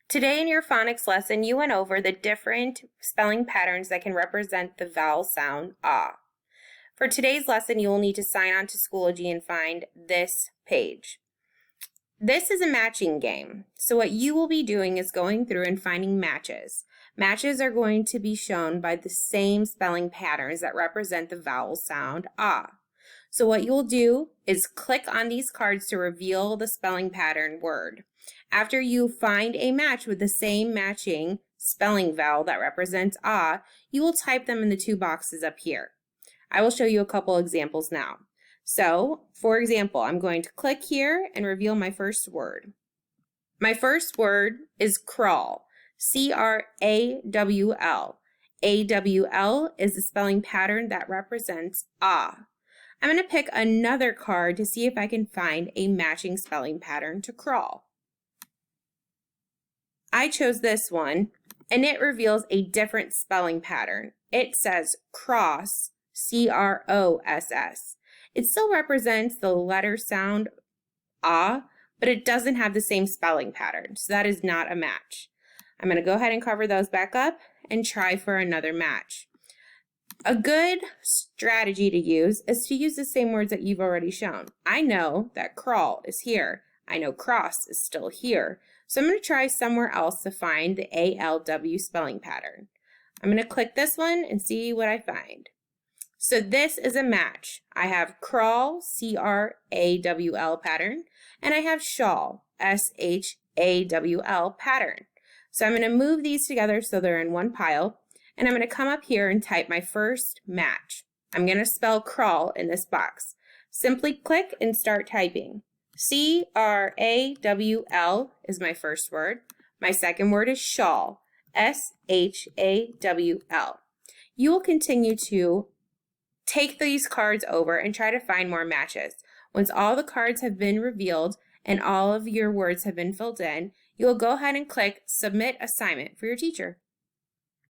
Today in your phonics lesson, you went over the different spelling patterns that can represent the vowel sound ah. For today's lesson, you will need to sign on to Schoology and find this page. This is a matching game. So what you will be doing is going through and finding matches. Matches are going to be shown by the same spelling patterns that represent the vowel sound ah. So what you'll do is click on these cards to reveal the spelling pattern word. After you find a match with the same matching spelling vowel that represents ah, you will type them in the two boxes up here. I will show you a couple examples now. So, for example, I'm going to click here and reveal my first word. My first word is crawl, C-R-A-W-L. A-W-L is the spelling pattern that represents ah. I'm going to pick another card to see if I can find a matching spelling pattern to crawl. I chose this one, and it reveals a different spelling pattern. It says cross, C-R-O-S-S. It still represents the letter sound ah, but it doesn't have the same spelling pattern, so that is not a match. I'm going to go ahead and cover those back up and try for another match. A good strategy to use is to use the same words that you've already shown. I know that crawl is here. I know cross is still here. So I'm going to try somewhere else to find the ALW spelling pattern. I'm going to click this one and see what I find. So this is a match. I have crawl, C-R-A-W-L pattern, and I have shawl, S-H-A-W-L pattern. So I'm going to move these together so they're in one pile, and I'm going to come up here and type my first match. I'm going to spell crawl in this box. Simply click and start typing. C-R-A-W-L is my first word. My second word is shawl, S-H-A-W-L. You will continue to take these cards over and try to find more matches. Once all the cards have been revealed and all of your words have been filled in, you will go ahead and click Submit Assignment for your teacher.